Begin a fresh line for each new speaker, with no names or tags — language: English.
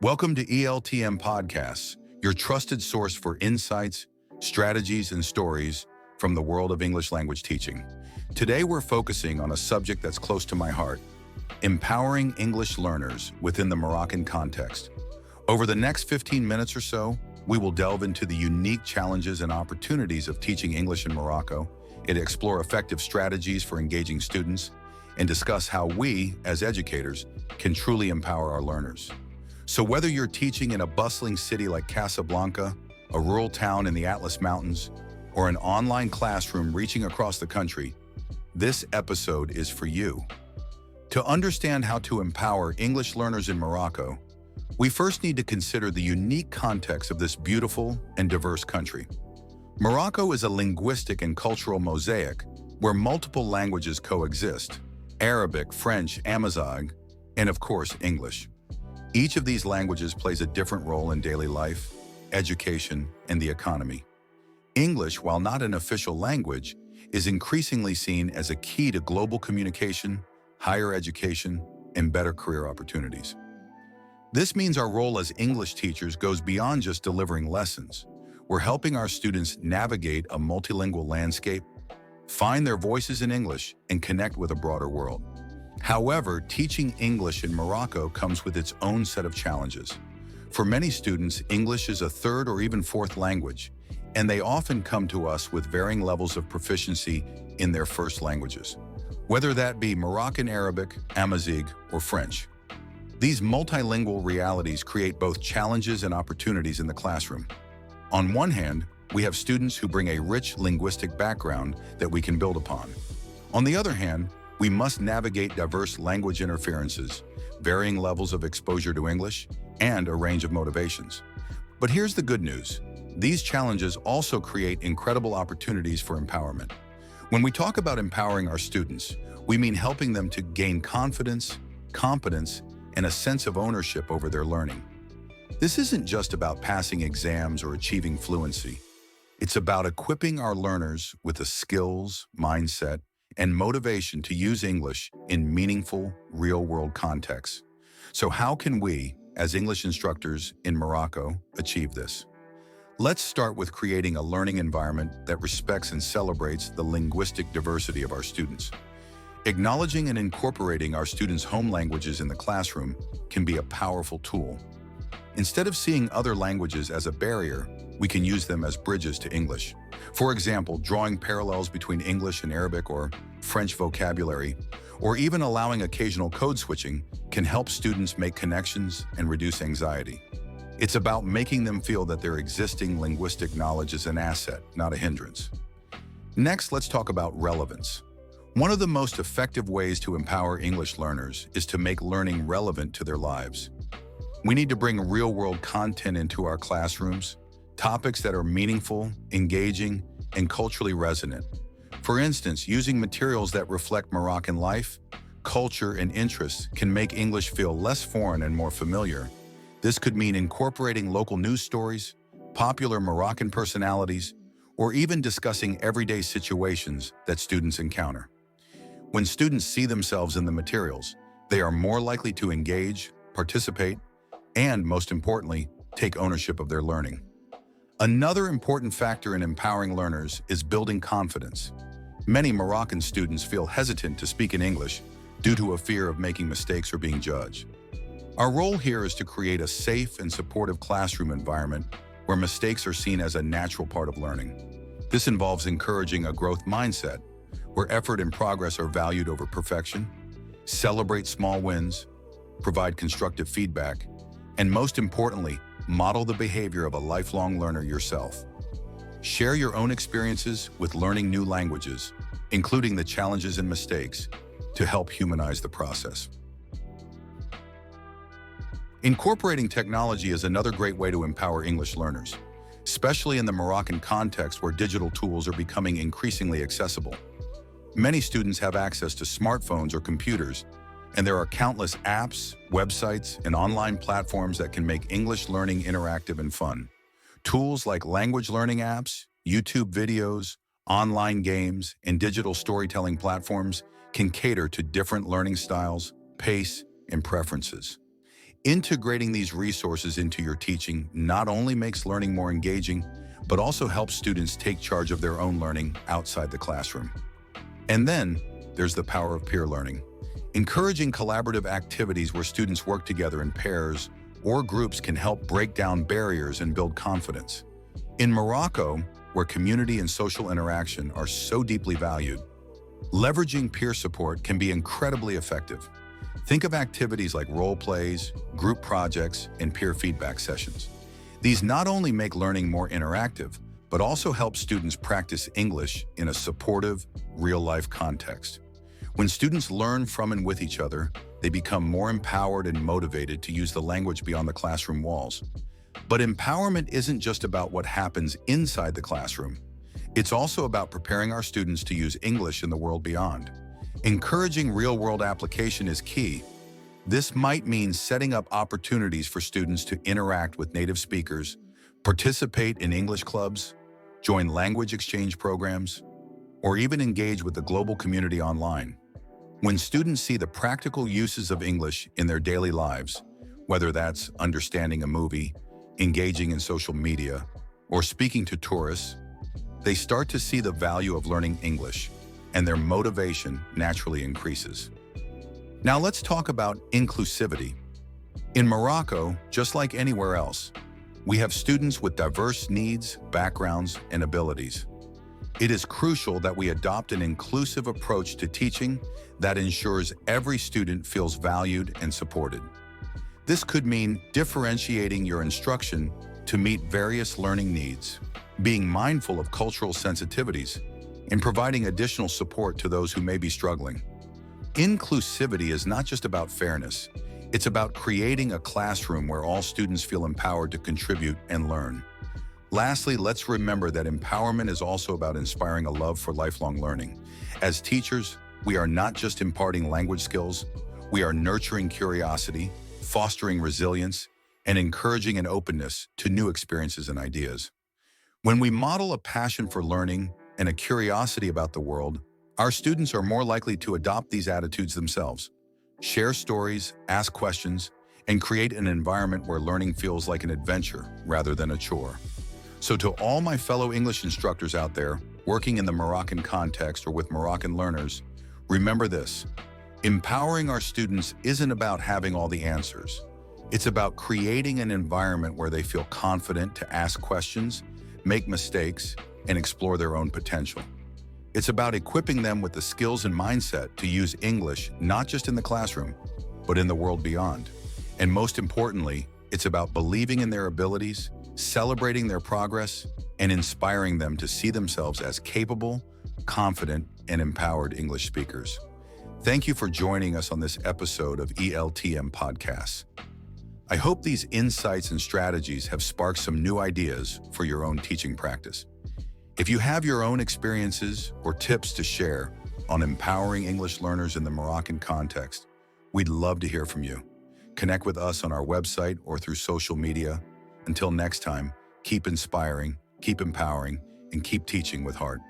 Welcome to ELTM Podcasts, your trusted source for insights, strategies, and stories from the world of English language teaching. Today, we're focusing on a subject that's close to my heart, empowering English learners within the Moroccan context. Over the next 15 minutes or so, we will delve into the unique challenges and opportunities of teaching English in Morocco, and explore effective strategies for engaging students, and discuss how we, as educators, can truly empower our learners. So whether you're teaching in a bustling city like Casablanca, a rural town in the Atlas Mountains, or an online classroom reaching across the country, this episode is for you. To understand how to empower English learners in Morocco, we first need to consider the unique context of this beautiful and diverse country. Morocco is a linguistic and cultural mosaic where multiple languages coexist: Arabic, French, Amazigh, and of course, English. Each of these languages plays a different role in daily life, education, and the economy. English, while not an official language, is increasingly seen as a key to global communication, higher education, and better career opportunities. This means our role as English teachers goes beyond just delivering lessons. We're helping our students navigate a multilingual landscape, find their voices in English, and connect with a broader world. However, teaching English in Morocco comes with its own set of challenges. For many students, English is a third or even fourth language, and they often come to us with varying levels of proficiency in their first languages, whether that be Moroccan Arabic, Amazigh, or French. These multilingual realities create both challenges and opportunities in the classroom. On one hand, we have students who bring a rich linguistic background that we can build upon. On the other hand, we must navigate diverse language interferences, varying levels of exposure to English, and a range of motivations. But here's the good news. These challenges also create incredible opportunities for empowerment. When we talk about empowering our students, we mean helping them to gain confidence, competence, and a sense of ownership over their learning. This isn't just about passing exams or achieving fluency. It's about equipping our learners with the skills, mindset, and motivation to use English in meaningful, real-world contexts. So how can we, as English instructors in Morocco, achieve this? Let's start with creating a learning environment that respects and celebrates the linguistic diversity of our students. Acknowledging and incorporating our students' home languages in the classroom can be a powerful tool. Instead of seeing other languages as a barrier, we can use them as bridges to English. For example, drawing parallels between English and Arabic or French vocabulary, or even allowing occasional code switching, can help students make connections and reduce anxiety. It's about making them feel that their existing linguistic knowledge is an asset, not a hindrance. Next, let's talk about relevance. One of the most effective ways to empower English learners is to make learning relevant to their lives. We need to bring real-world content into our classrooms, topics that are meaningful, engaging, and culturally resonant. For instance, using materials that reflect Moroccan life, culture, and interests can make English feel less foreign and more familiar. This could mean incorporating local news stories, popular Moroccan personalities, or even discussing everyday situations that students encounter. When students see themselves in the materials, they are more likely to engage, participate, and, most importantly, take ownership of their learning. Another important factor in empowering learners is building confidence. Many Moroccan students feel hesitant to speak in English due to a fear of making mistakes or being judged. Our role here is to create a safe and supportive classroom environment where mistakes are seen as a natural part of learning. This involves encouraging a growth mindset, where effort and progress are valued over perfection, celebrate small wins, provide constructive feedback, and most importantly, model the behavior of a lifelong learner yourself. Share your own experiences with learning new languages, including the challenges and mistakes, to help humanize the process. Incorporating technology is another great way to empower English learners, especially in the Moroccan context where digital tools are becoming increasingly accessible. Many students have access to smartphones or computers, and there are countless apps, websites, and online platforms that can make English learning interactive and fun. Tools like language learning apps, YouTube videos, online games, and digital storytelling platforms can cater to different learning styles, pace, and preferences. Integrating these resources into your teaching not only makes learning more engaging, but also helps students take charge of their own learning outside the classroom. And then there's the power of peer learning. Encouraging collaborative activities where students work together in pairs or groups can help break down barriers and build confidence. In Morocco, where community and social interaction are so deeply valued, leveraging peer support can be incredibly effective. Think of activities like role plays, group projects, and peer feedback sessions. These not only make learning more interactive, but also help students practice English in a supportive, real-life context. When students learn from and with each other, they become more empowered and motivated to use the language beyond the classroom walls. But empowerment isn't just about what happens inside the classroom. It's also about preparing our students to use English in the world beyond. Encouraging real-world application is key. This might mean setting up opportunities for students to interact with native speakers, participate in English clubs, join language exchange programs, or even engage with the global community online. When students see the practical uses of English in their daily lives, whether that's understanding a movie, engaging in social media, or speaking to tourists, they start to see the value of learning English, and their motivation naturally increases. Now let's talk about inclusivity. In Morocco, just like anywhere else, we have students with diverse needs, backgrounds, and abilities. It is crucial that we adopt an inclusive approach to teaching that ensures every student feels valued and supported. This could mean differentiating your instruction to meet various learning needs, being mindful of cultural sensitivities, and providing additional support to those who may be struggling. Inclusivity is not just about fairness. It's about creating a classroom where all students feel empowered to contribute and learn. Lastly, let's remember that empowerment is also about inspiring a love for lifelong learning. As teachers, we are not just imparting language skills, we are nurturing curiosity, fostering resilience, and encouraging an openness to new experiences and ideas. When we model a passion for learning and a curiosity about the world, our students are more likely to adopt these attitudes themselves. Share stories, ask questions, and create an environment where learning feels like an adventure rather than a chore. So to all my fellow English instructors out there working in the Moroccan context or with Moroccan learners, remember this: empowering our students isn't about having all the answers. It's about creating an environment where they feel confident to ask questions, make mistakes, and explore their own potential. It's about equipping them with the skills and mindset to use English not just in the classroom, but in the world beyond. And most importantly, it's about believing in their abilities, celebrating their progress, and inspiring them to see themselves as capable, confident, and empowered English speakers. Thank you for joining us on this episode of ELTM Podcasts. I hope these insights and strategies have sparked some new ideas for your own teaching practice. If you have your own experiences or tips to share on empowering English learners in the Moroccan context, we'd love to hear from you. Connect with us on our website or through social media. Until next time, keep inspiring, keep empowering, and keep teaching with heart.